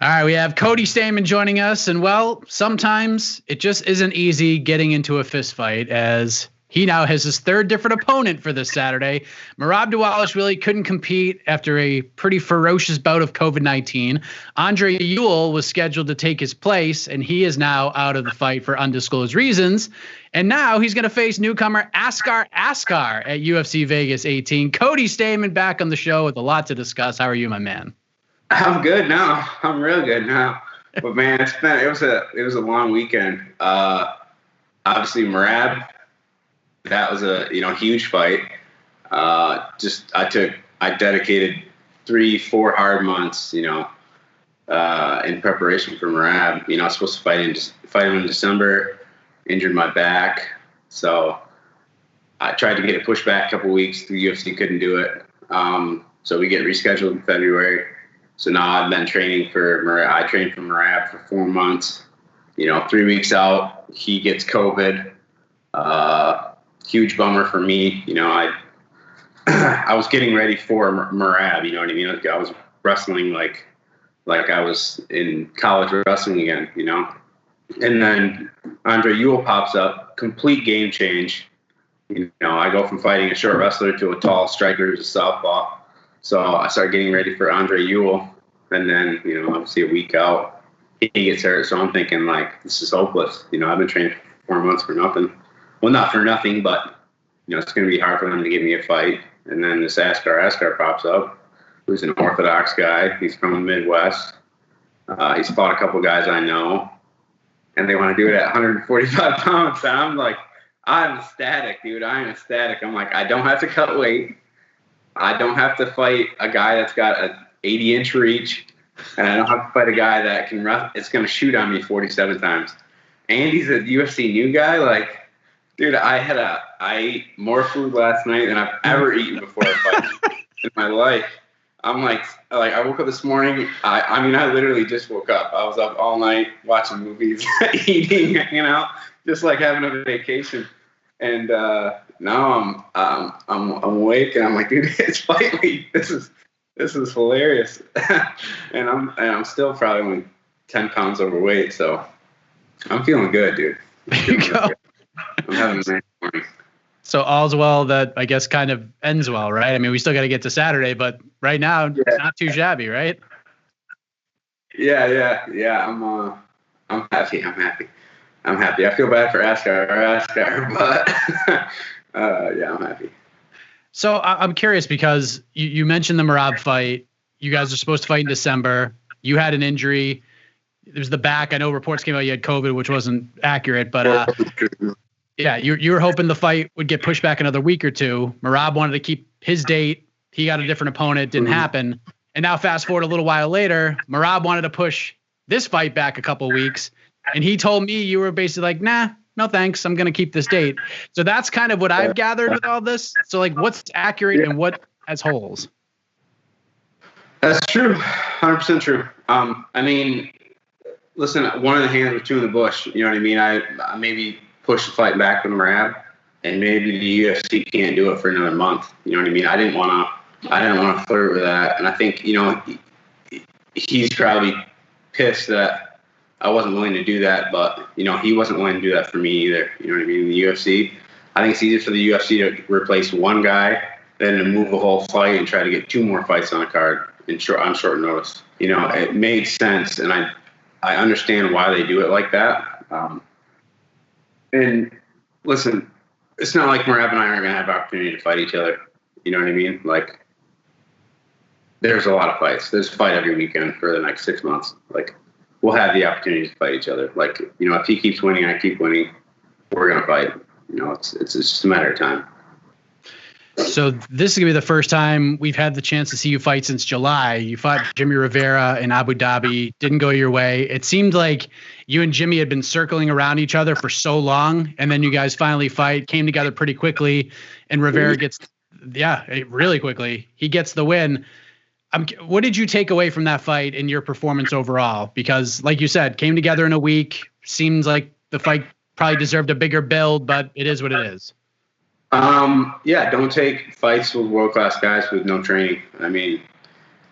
All right, we have Cody Stamann joining us, and well, sometimes it just isn't easy getting into a fist fight, as he now has his third different opponent for this Saturday. Merab Dvalishvili couldn't compete after a pretty ferocious bout of COVID-19. Andre Ewell was scheduled to take his place, and he is now out of the fight for undisclosed reasons. And now he's going to face newcomer Askar Askar at UFC Vegas 18. Cody Stamann back on the show with a lot to discuss. How are you, my man? I'm good now. I'm real good now. But man, it was a long weekend. Obviously Merab, that was a huge fight. I dedicated 3-4 hard months, in preparation for Merab. I was supposed to fight him in December. Injured my back, so I tried to get it pushed back a couple weeks. The UFC couldn't do it, so we get rescheduled in February. So now I've been training for Merab. I trained for Merab for 4 months. 3 weeks out, he gets COVID. Huge bummer for me. I was getting ready for Merab. You know what I mean? I was wrestling like I was in college wrestling again. And then Andre Ewell pops up, complete game change. I go from fighting a short wrestler to a tall striker who's a southpaw. So I started getting ready for Andre Ewell, and then, obviously a week out, he gets hurt. So I'm thinking, this is hopeless. I've been training for 4 months for nothing. Well, not for nothing, but, it's going to be hard for them to give me a fight. And then this Askar Askar pops up, who's an orthodox guy. He's from the Midwest. He's fought a couple guys I know, and they want to do it at 145 pounds. And I'm ecstatic, dude. I am ecstatic. I'm like, I don't have to cut weight. I don't have to fight a guy that's got an 80-inch reach, and I don't have to fight a guy that it's going to shoot on me 47 times. And he's a UFC new guy. Dude, I ate more food last night than I've ever eaten before a fight in my life. I'm I woke up this morning. I literally just woke up. I was up all night watching movies, eating, just like having a vacation. And now I'm awake, and I'm like, dude, it's fight week. This is hilarious. and I'm still probably only 10 pounds overweight, so I'm feeling good, dude. There you go. I'm having a nice morning. So all's well that I guess kind of ends well, right? I mean, we still got to get to Saturday, but right now, Not too shabby, right? Yeah. I'm happy. I feel bad for Askar, but I'm happy. So I'm curious because you mentioned the Merab fight. You guys are supposed to fight in December. You had an injury. There's the back. I know reports came out you had COVID, which wasn't accurate, but yeah, you were hoping the fight would get pushed back another week or two. Merab wanted to keep his date. He got a different opponent. Didn't happen. And now fast forward a little while later, Merab wanted to push this fight back a couple weeks. And he told me you were basically like, nah, no thanks. I'm going to keep this date. So that's kind of what I've gathered with all this. So what's accurate and what has holes? That's true. 100% true. Listen, one in the hand with two in the bush. You know what I mean? I maybe push the fight back with Merab, and maybe the UFC can't do it for another month. You know what I mean? I didn't want to flirt with that. And I think, he's probably pissed that I wasn't willing to do that, but, he wasn't willing to do that for me either. You know what I mean? In the UFC, I think it's easier for the UFC to replace one guy than to move a whole fight and try to get 2 more fights on the card on short notice. It made sense, and I understand why they do it like that. And listen, it's not like Merab and I aren't going to have opportunity to fight each other. You know what I mean? There's a lot of fights. There's a fight every weekend for the next 6 months. We'll have the opportunity to fight each other. If he keeps winning, I keep winning, we're going to fight. It's just a matter of time. So this is going to be the first time we've had the chance to see you fight since July. You fought Jimmie Rivera in Abu Dhabi. Didn't go your way. It seemed like you and Jimmie had been circling around each other for so long, and then you guys finally fight, came together pretty quickly, and Rivera gets, really quickly. He gets the win. What did you take away from that fight and your performance overall? Because, like you said, came together in a week. Seems like the fight probably deserved a bigger build, but it is what it is. Don't take fights with world-class guys with no training.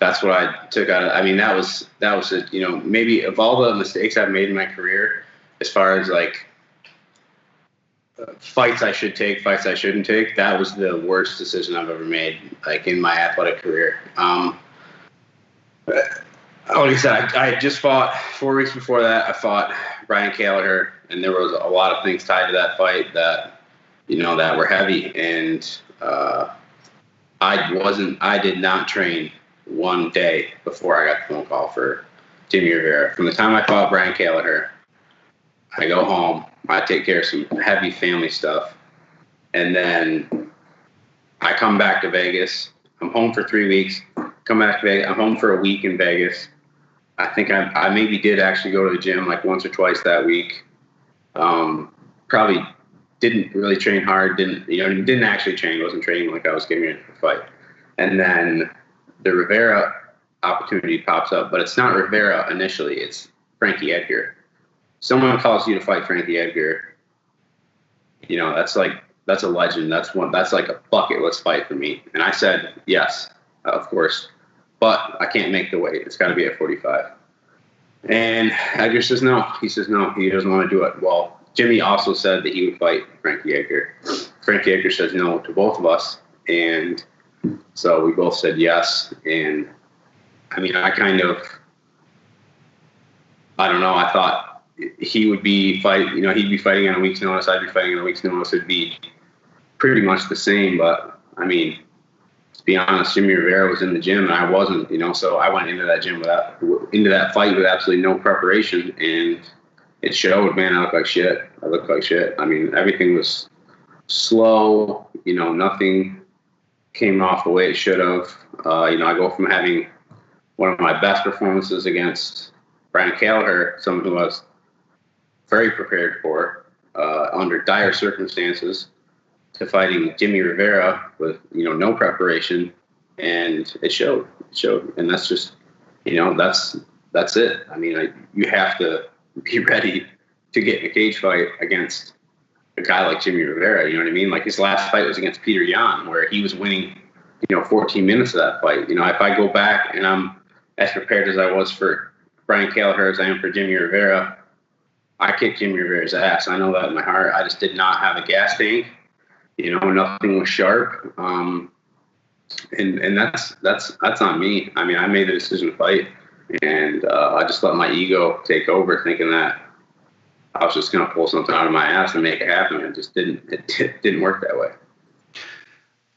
that's what I took out of. I mean, that was it. You know, maybe of all the mistakes I've made in my career, as far as like fights I should take, fights I shouldn't take, that was the worst decision I've ever made, like in my athletic career. Like I said, I had just fought 4 weeks before that. I fought Brian Kelleher, and there was a lot of things tied to that fight that, you know, that were heavy. And I did not train one day before I got the phone call for Jimmie Rivera. From the time I fought Brian Kelleher, I go home, I take care of some heavy family stuff, and then I come back to Vegas. I'm home for 3 weeks. Come back to Vegas. I'm home for a week in Vegas. I think I maybe did actually go to the gym like once or twice that week. Probably didn't really train hard. Didn't actually train. Wasn't training like I was getting ready for a fight. And then the Rivera opportunity pops up, but it's not Rivera initially. It's Frankie Edgar. Someone calls you to fight Frankie Edgar. You know, that's a legend. That's like a bucket list fight for me. And I said yes, of course. But I can't make the weight. It's got to be at 45. And Edgar says no. He says no. He doesn't want to do it. Well, Jimmie also said that he would fight Frankie Edgar. Frankie Edgar says no to both of us. And so we both said yes. And, I mean, I don't know. I thought he would be he'd be fighting on a week's notice. I'd be fighting on a week's notice. It'd be pretty much the same. But, I mean, to be honest, Jimmie Rivera was in the gym and I wasn't, so I went into that fight with absolutely no preparation, and it showed. Man, I looked like shit. I mean, everything was slow, nothing came off the way it should have. I go from having one of my best performances against Brian Kelleher, someone who I was very prepared for, under dire circumstances, to fighting Jimmie Rivera with, no preparation, and it showed. And that's just, that's it. I mean, you have to be ready to get in a cage fight against a guy like Jimmie Rivera. You know what I mean? Like, his last fight was against Peter Yan, where he was winning, 14 minutes of that fight. If I go back and I'm as prepared as I was for Brian Kelleher as I am for Jimmie Rivera, I kicked Jimmie Rivera's ass. I know that in my heart. I just did not have a gas tank. Nothing was sharp. And that's on me. I mean, I made the decision to fight, and I just let my ego take over, thinking that I was just going to pull something out of my ass and make it happen. It just didn't. It didn't work that way.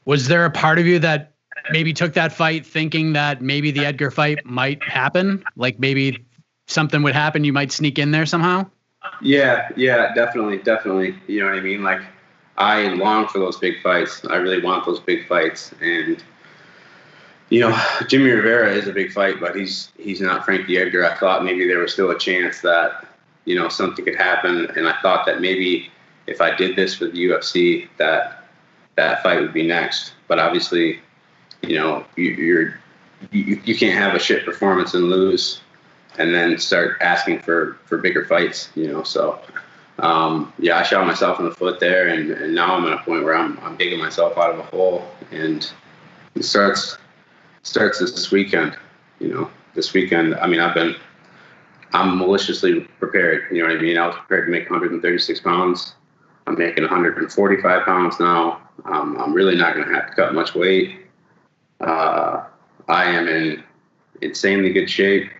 Was there a part of you that maybe took that fight thinking that maybe the Edgar fight might happen? Like, maybe something would happen, you might sneak in there somehow? Yeah, definitely. You know what I mean? Like, I long for those big fights. I really want those big fights. And, Jimmie Rivera is a big fight, but he's not Frankie Edgar. I thought maybe there was still a chance that, something could happen. And I thought that maybe if I did this for the UFC, that fight would be next. But obviously, you can't have a shit performance and lose and then start asking for bigger fights, so. I shot myself in the foot there, and now I'm at a point where I'm digging myself out of a hole, and it starts this weekend. This weekend. I mean, I'm maliciously prepared. You know what I mean? I was prepared to make 136 pounds. I'm making 145 pounds now. I'm really not going to have to cut much weight. I am in insanely good shape.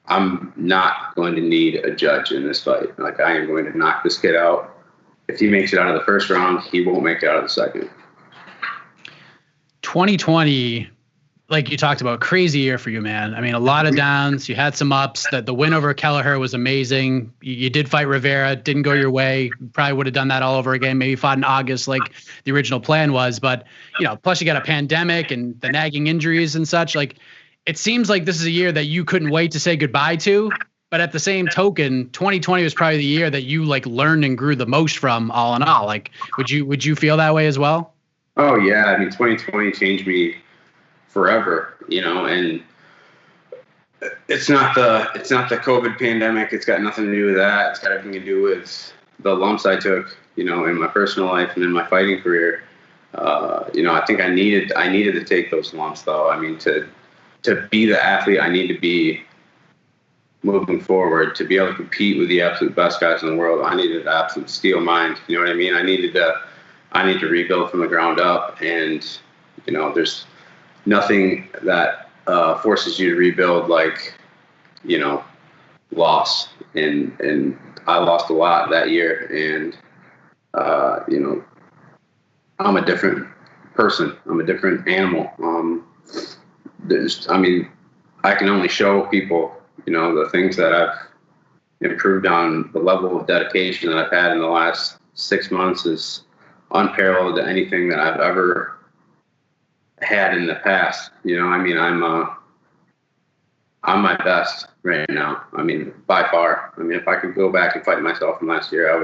I'm not going to need a judge in this fight. Like, I am going to knock this kid out. If he makes it out of the first round, he won't make it out of the second. 2020, like you talked about, crazy year for you, man. I mean, a lot of downs. You had some ups. The win over Kelleher was amazing. You did fight Rivera. Didn't go your way. You probably would have done that all over again. Maybe fought in August like the original plan was. But, plus you got a pandemic and the nagging injuries and such. Like, it seems like this is a year that you couldn't wait to say goodbye to, but at the same token, 2020 was probably the year that you learned and grew the most from, all in all. Like, would you feel that way as well? Oh yeah. I mean, 2020 changed me forever, and it's not the COVID pandemic. It's got nothing to do with that. It's got everything to do with the lumps I took, in my personal life and in my fighting career. I think I needed to take those lumps, though. I mean, to be the athlete I need to be moving forward, to be able to compete with the absolute best guys in the world, I needed an absolute steel mind. You know what I mean? I need to rebuild from the ground up, and there's nothing that forces you to rebuild like loss, and I lost a lot that year, and I'm a different person. I'm a different animal. I can only show people, the things that I've improved on. The level of dedication that I've had in the last 6 months is unparalleled to anything that I've ever had in the past. I'm my best right now. I mean, by far. I mean, if I could go back and fight myself from last year, I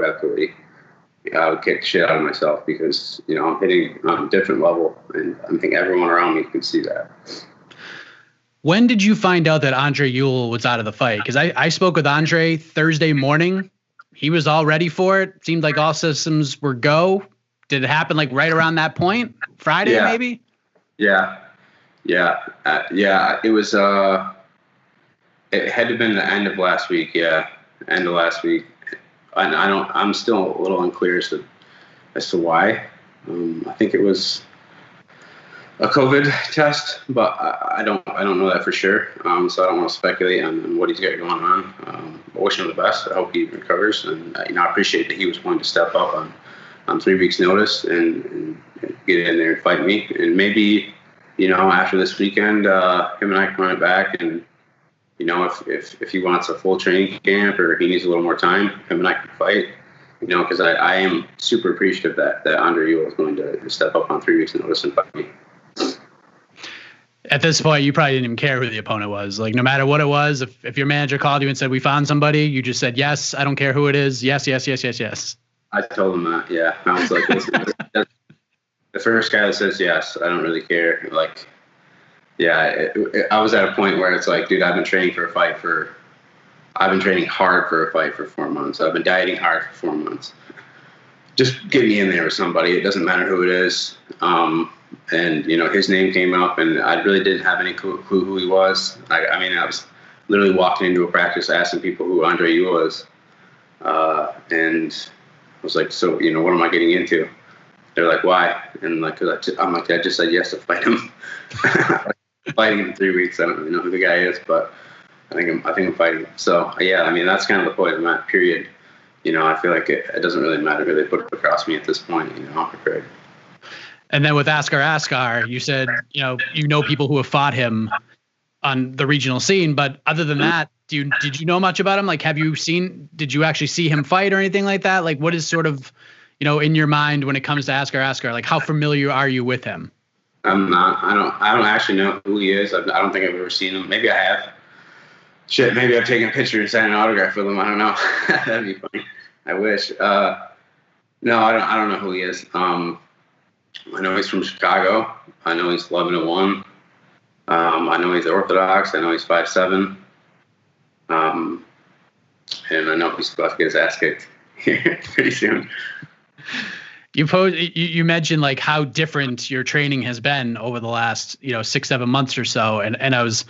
would kick the shit out of myself, because, I'm hitting on a different level, and I think everyone around me can see that. When did you find out that Andre Ewell was out of the fight? Because I spoke with Andre Thursday morning. He was all ready for it. Seemed like all systems were go. Did it happen like right around that point? Friday, maybe? Yeah. It was, it had to have been the end of last week. Yeah. End of last week. I'm still a little unclear as to why. I think it was a COVID test, but I don't know that for sure. So I don't want to speculate on what he's got going on. I wish him the best. I hope he recovers, and I appreciate that he was willing to step up on 3 weeks' notice and get in there and fight me. And maybe after this weekend, him and I can run it back, and if he wants a full training camp or he needs a little more time, him and I can fight. Because I am super appreciative that Andre Ewell is going to step up on 3 weeks' notice and fight me. At this point, you probably didn't even care who the opponent was. Like, no matter what it was, if your manager called you and said, "We found somebody," you just said, "Yes, I don't care who it is. Yes, yes, yes, yes, yes." I told him that, yeah. I was like, listen, the first guy that says yes, I don't really care. Like, yeah, I was at a point where it's like, dude, I've been training hard for a fight for 4 months. I've been dieting hard for 4 months. Just get me in there with somebody. It doesn't matter who it is. And his name came up, and I really didn't have any clue who he was. I was literally walking into a practice asking people who Andre Ewell was. And I was like, so, what am I getting into? They're like, why? And like, I'm like, I just said yes to fight him. Fighting him in 3 weeks. I don't really know who the guy is, but I think I'm fighting him. So yeah, that's kind of the point of that period. I feel like it doesn't really matter who they put across me at this point. I'm prepared. And then with Askar Askar, you said, people who have fought him on the regional scene, but other than that, did you know much about him? Like, did you actually see him fight or anything like that? Like, what is sort of, in your mind when it comes to Askar Askar, like how familiar are you with him? I'm not. I don't actually know who he is. I don't think I've ever seen him. Maybe I have. Shit, maybe I've taken a picture and signed an autograph with him. I don't know. That'd be funny. I wish. No, I don't know who he is. I know he's from Chicago. I know he's 11-1. I know he's Orthodox. I know he's 5'7". And I know he's about to get his ass kicked pretty soon. You mentioned like how different your training has been over the last 6-7 months or so, and I was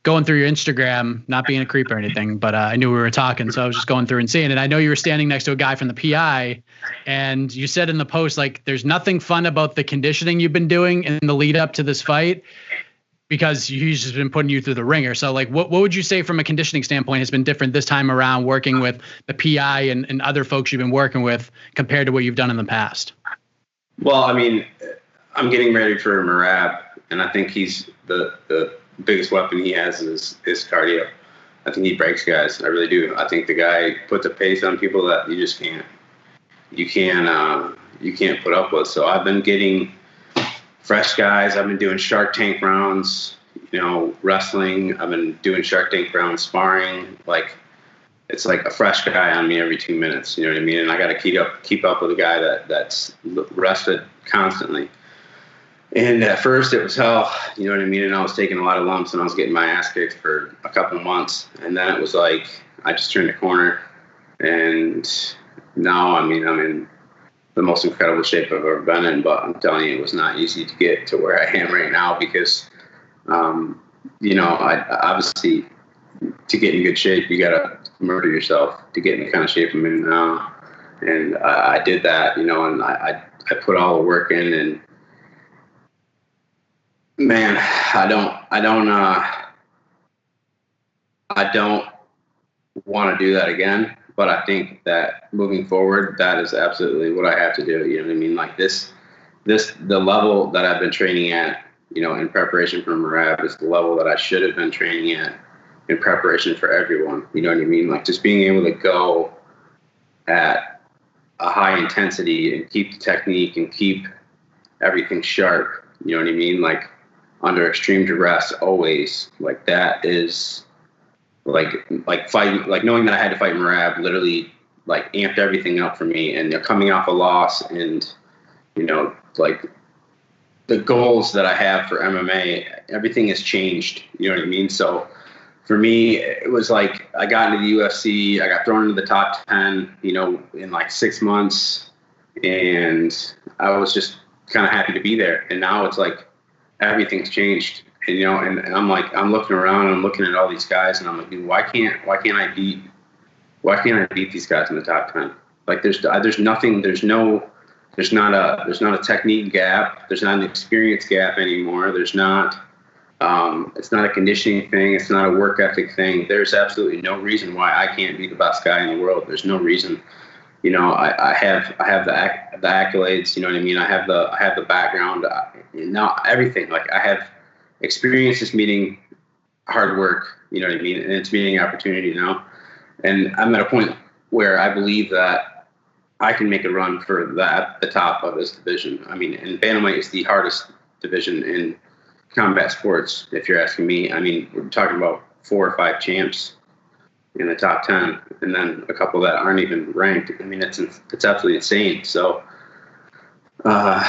going through your Instagram, not being a creep or anything, but I knew we were talking, so I was just going through and seeing it. I know you were standing next to a guy from the PI, and you said in the post, like, there's nothing fun about the conditioning you've been doing in the lead up to this fight because he's just been putting you through the ringer. So, like, what would you say from a conditioning standpoint has been different this time around working with the PI and other folks you've been working with compared to what you've done in the past? Well, I'm getting ready for Merab, and I think he's the biggest weapon he has is cardio. I think he breaks guys. I really do. I think the guy puts a pace on people that you just can't put up with. So I've been getting fresh guys. I've been doing Shark Tank rounds, wrestling. I've been doing Shark Tank rounds, sparring. Like, it's like a fresh guy on me every 2 minutes. You know what I mean? And I got to keep up with a guy that's rested constantly. And at first it was hell, you know what I mean? And I was taking a lot of lumps and I was getting my ass kicked for a couple of months. And then it was like, I just turned the corner. And now, I'm in the most incredible shape I've ever been in. But I'm telling you, it was not easy to get to where I am right now because, I obviously, to get in good shape, you got to murder yourself to get in the kind of shape I'm in now. And I did that, and I put all the work in, and man, I don't want to do that again. But I think that moving forward, that is absolutely what I have to do. You know what I mean? Like the level that I've been training at, in preparation for Merab is the level that I should have been training at in preparation for everyone. You know what I mean? Like just being able to go at a high intensity and keep the technique and keep everything sharp. You know what I mean? Like under extreme duress, always. Like that is like fighting, like knowing that I had to fight Merab literally like amped everything up for me. And they're coming off a loss, and like the goals that I have for MMA, everything has changed. You know what I mean? So for me, it was like I got into the UFC, I got thrown into the top 10, in like 6 months, and I was just kind of happy to be there. And now it's like everything's changed. And, and I'm like, I'm looking around and I'm looking at all these guys, and I'm like, dude, why can't I beat these guys in the top 10? Like there's nothing, there's not a technique gap. There's not an experience gap anymore. There's not, it's not a conditioning thing. It's not a work ethic thing. There's absolutely no reason why I can't be the best guy in the world. There's no reason. I have the accolades. You know what I mean? I have the background. Now everything. Like I have experiences meeting hard work. You know what I mean? And it's meeting opportunity now. And I'm at a point where I believe that I can make a run for the top of this division. I mean, and bantamweight is the hardest division in combat sports, if you're asking me. I mean, we're talking about 4 or 5 champs in the top 10, and then a couple that aren't even ranked. I mean, it's absolutely insane. So I'm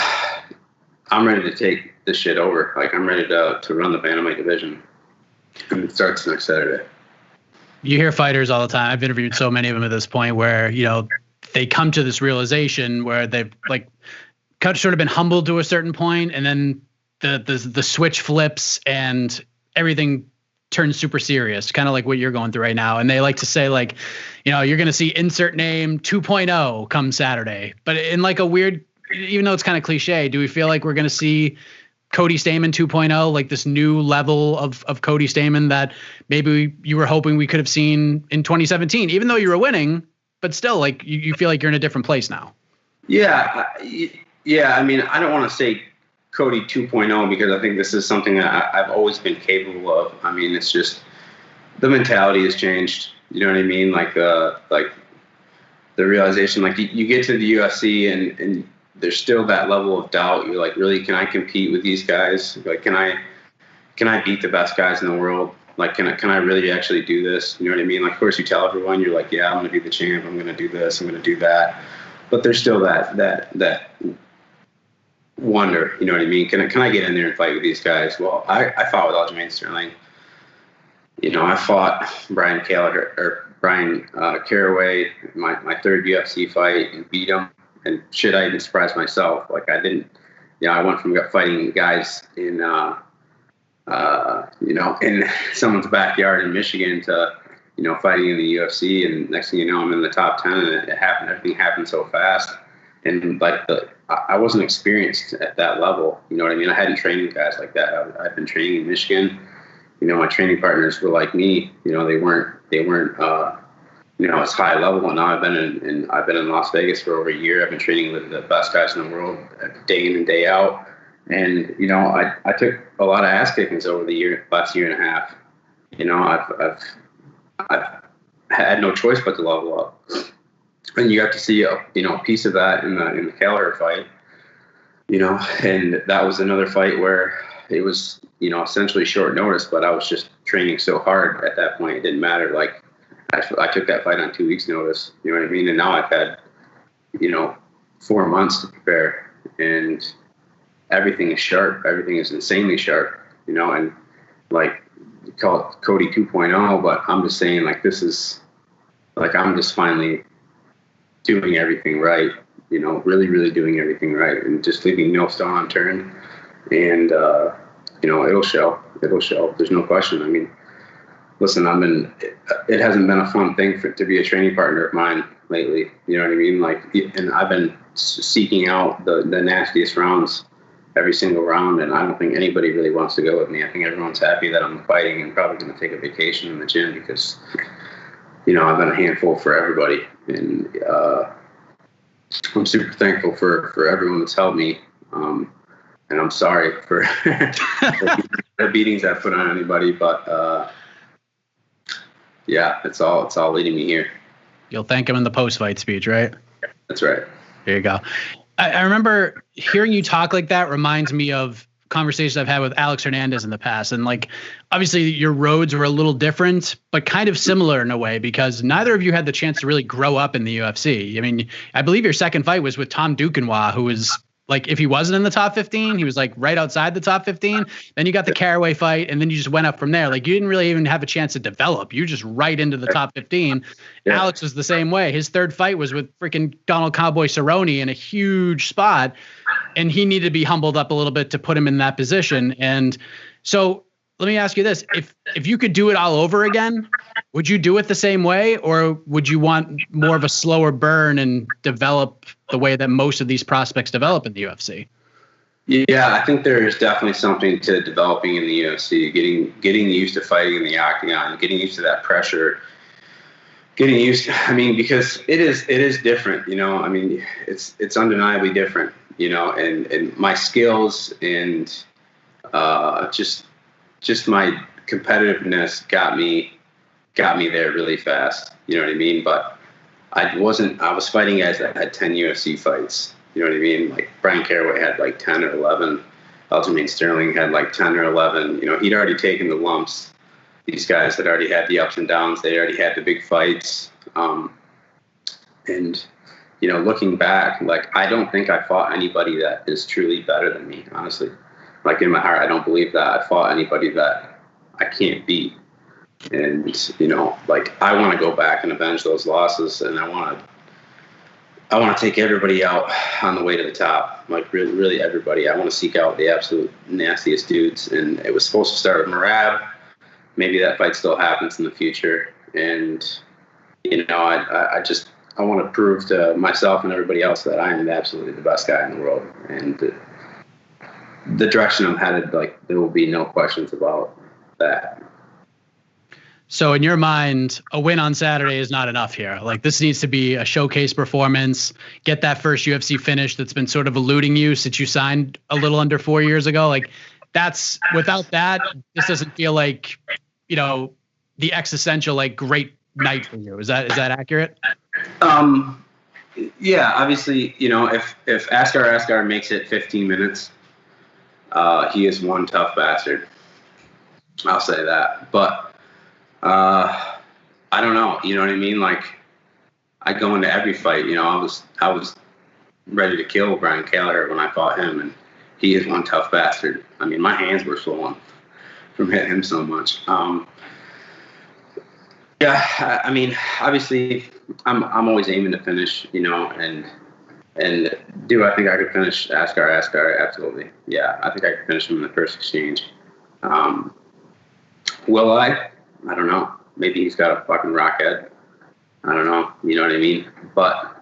ready to take this shit over. Like, I'm ready to run the bantamweight division. And it starts next Saturday. You hear fighters all the time. I've interviewed so many of them at this point where, they come to this realization where they've like sort of been humbled to a certain point, and then the switch flips and everything turns super serious, kind of like what you're going through right now. And they like to say like, you're going to see insert name 2.0 come Saturday, but in like a weird, even though it's kind of cliche, do we feel like we're going to see Cody Stamann 2.0, like this new level of Cody Stamann that maybe you were hoping we could have seen in 2017, even though you were winning, but still like you feel like you're in a different place now? Yeah. I mean, I don't want to say Cody 2.0 because I think this is something that I've always been capable of. I mean, it's just the mentality has changed. You know what I mean? Like the realization, like you get to the UFC and there's still that level of doubt. You're like, really, can I compete with these guys? Like, can I beat the best guys in the world? Like, can I really actually do this? You know what I mean? Like, of course, you tell everyone, you're like, yeah, I'm going to be the champ. I'm going to do this. I'm going to do that. But there's still that wonder. You know what I mean? Can I get in there and fight with these guys? Well, I fought with Aljamain Sterling. I fought Brian Caraway, my third UFC fight, and beat him. And shit, I even surprised myself. Like I didn't. I went from fighting guys in in someone's backyard in Michigan to, fighting in the UFC. And next thing you know, I'm in the top 10, and it happened. Everything happened so fast. And like I wasn't experienced at that level. You know what I mean? I hadn't trained with guys like that. I've been training in Michigan. My training partners were like me. They weren't it's high level. And now I've been in Las Vegas for over a year. I've been training with the best guys in the world day in and day out. And, I took a lot of ass kickings over the last year and a half. I've had no choice but to level up. And you got to see a piece of that in the Kelleher fight, and that was another fight where it was, essentially short notice, but I was just training so hard at that point. It didn't matter. Like I took that fight on 2 weeks notice, you know what I mean? And now I've had, 4 months to prepare, and everything is sharp. Everything is insanely sharp, and like you call it Cody 2.0, but I'm just saying like, this is like, I'm just finally doing everything right. you know, really, really doing everything right and just leaving no stone unturned. And, you know, it'll show. It'll show. There's no question. I mean, listen, it hasn't been a fun thing to be a training partner of mine lately. You know what I mean? Like, and I've been seeking out the nastiest rounds every single round, and I don't think anybody really wants to go with me. I think everyone's happy that I'm fighting and probably going to take a vacation in the gym because, you know, I've been a handful for everybody. And I'm super thankful for everyone that's helped me. And I'm sorry for the beatings I put on anybody, but yeah, it's all leading me here. You'll thank him in the post-fight speech, right? That's right. There you go. I remember hearing you talk like that reminds me of conversations I've had with Alex Hernandez in the past. And like, obviously your roads were a little different, but kind of similar in a way, because neither of you had the chance to really grow up in the UFC. I mean, I believe your second fight was with Tom Duquesnoy, who was like, if he wasn't in the top 15, he was like right outside the top 15. Then you got the Caraway fight, and then you just went up from there. Like, you didn't really even have a chance to develop. You just right into the top 15. Yeah. Alex was the same way. His third fight was with freaking Donald Cowboy Cerrone in a huge spot, and he needed to be humbled up a little bit to put him in that position. And so let me ask you this. If you could do it all over again, would you do it the same way, or would you want more of a slower burn and develop the way that most of these prospects develop in the UFC? Yeah, I think there is definitely something to developing in the UFC, getting used to fighting in the octagon, getting used to that pressure, getting used to, I mean, because it is different, you know. I mean, it's undeniably different, you know, and my skills and just my competitiveness got me there really fast. You know what I mean? But I was fighting guys that had 10 UFC fights. You know what I mean? Like Brian Caraway had like 10 or 11. Aljamain Sterling had like 10 or 11. You know, he'd already taken the lumps. These guys had already had the ups and downs. They already had the big fights. And, you know, looking back, like, I don't think I fought anybody that is truly better than me, honestly. Like, in my heart, I don't believe that I fought anybody that I can't beat. And, you know, like, I want to go back and avenge those losses, and I want to take everybody out on the way to the top, like really, really everybody. I want to seek out the absolute nastiest dudes, and it was supposed to start with Merab. Maybe that fight still happens in the future, and, you know, I want to prove to myself and everybody else that I am absolutely the best guy in the world, and the direction I'm headed, like, there will be no questions about that. So in your mind, a win on Saturday is not enough here. Like, this needs to be a showcase performance, get that first UFC finish that's been sort of eluding you since you signed a little under 4 years ago. Like, without that, this doesn't feel like, you know, the existential, like, great night for you. Is that accurate? Yeah, obviously, you know, if Askar Askar makes it 15 minutes, he is one tough bastard. I'll say that. But I don't know. You know what I mean? Like, I go into every fight, you know, I was ready to kill Brian Kelleher when I fought him, and he is one tough bastard. I mean, my hands were swollen from hitting him so much. Yeah, I mean, obviously, I'm always aiming to finish, you know, and do I think I could finish Askar Askar? Absolutely. Yeah, I think I could finish him in the first exchange. Will I? I don't know. Maybe he's got a fucking rock head. I don't know. You know what I mean? But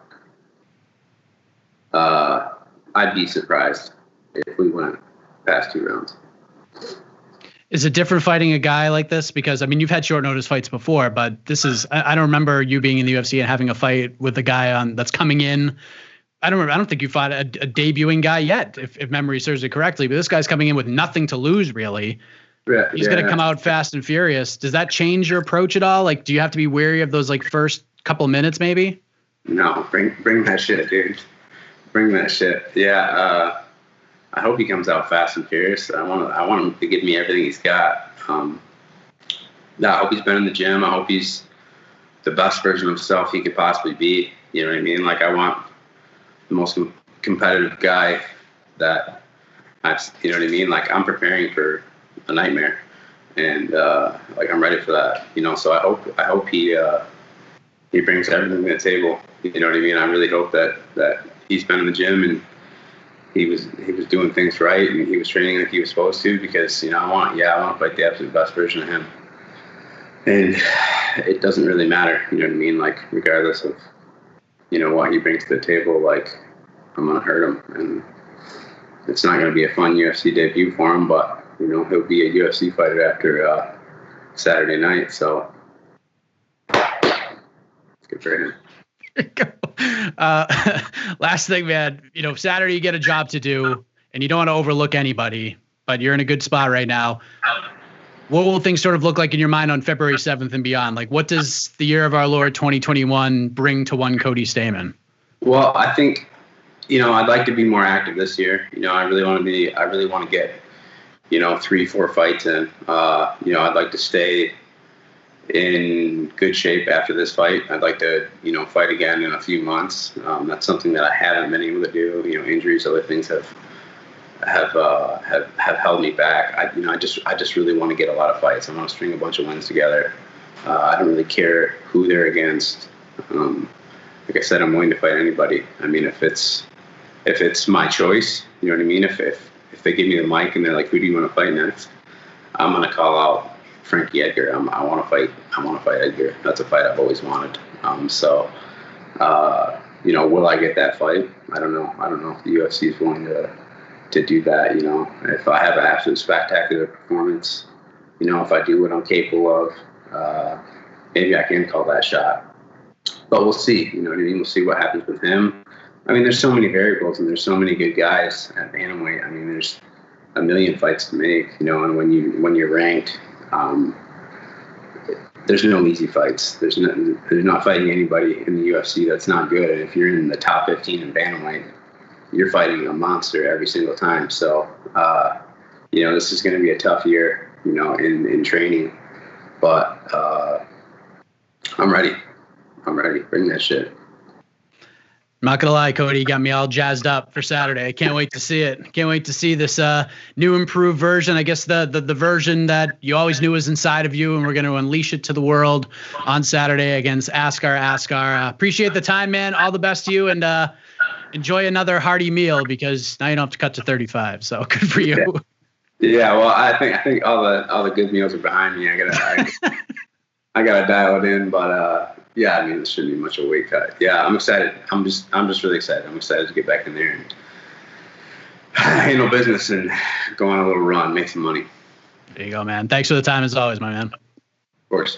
I'd be surprised if we went past 2 rounds. Is it different fighting a guy like this? Because, I mean, you've had short notice fights before, but this is, I don't remember you being in the UFC and having a fight with a guy that's coming in. I don't think you fought a debuting guy yet, if memory serves it correctly, but this guy's coming in with nothing to lose, really. Yeah, he's going to come out fast and furious. Does that change your approach at all? Like, do you have to be wary of those, like, first couple minutes maybe? No, bring that shit, dude. Bring that shit. Yeah, I hope he comes out fast and furious. I want him to give me everything he's got. I hope he's been in the gym. I hope he's the best version of himself he could possibly be. You know what I mean? Like, I want the most competitive guy that you know what I mean? Like, I'm preparing for a nightmare, and like, I'm ready for that, you know. So I hope he brings everything to the table. You know what I mean? I really hope that he's been in the gym and he was doing things right, and he was training like he was supposed to, because I want to fight the absolute best version of him. And it doesn't really matter, you know what I mean? Like, regardless of what he brings to the table, like, I'm gonna hurt him, and it's not gonna be a fun UFC debut for him, but he'll be a UFC fighter after Saturday night, so it's good for him. Last thing, man, Saturday you get a job to do, and you don't want to overlook anybody, but you're in a good spot right now. What will things sort of look like in your mind on February 7th and beyond? Like, what does the year of our Lord 2021 bring to one Cody Stamann? Well, I think, I'd like to be more active this year. I really want to get, 3-4 fights in. I'd like to stay in good shape after this fight. I'd like to, fight again in a few months. That's something that I haven't been able to do. Injuries, other things have held me back. I just really want to get a lot of fights. I want to string a bunch of wins together. I don't really care who they're against. Like I said, I'm willing to fight anybody. I mean, if it's my choice, you know what I mean? If they give me the mic and they're like, who do you want to fight next? I'm gonna call out Frankie Edgar. I want to fight Edgar. That's a fight I've always wanted. Will I get that fight? I don't know. I don't know if the UFC is willing to do that. If I have an absolute spectacular performance, if I do what I'm capable of, maybe I can call that shot. But we'll see. You know what I mean? We'll see what happens with him. I mean, there's so many variables, and there's so many good guys at bantamweight. I mean, there's a million fights to make. And when you're ranked, there's no easy fights. There's not fighting anybody in the UFC that's not good. And if you're in the top 15 in bantamweight, you're fighting a monster every single time. So, this is going to be a tough year, in training. But I'm ready. Bring that shit. I'm not gonna lie, Cody, you got me all jazzed up for Saturday. I can't wait to see it. Can't wait to see this new improved version. I guess the version that you always knew was inside of you, and we're gonna unleash it to the world on Saturday against Askar Askar. Appreciate the time, man. All the best to you, and enjoy another hearty meal, because now you don't have to cut to 35. So good for you. Yeah. Well, I think all the good meals are behind me. I gotta dial it in, but yeah, I mean, it shouldn't be much of a weight cut. Yeah, I'm excited. I'm just really excited. I'm excited to get back in there and handle business and go on a little run, make some money. There you go, man. Thanks for the time as always, my man. Of course.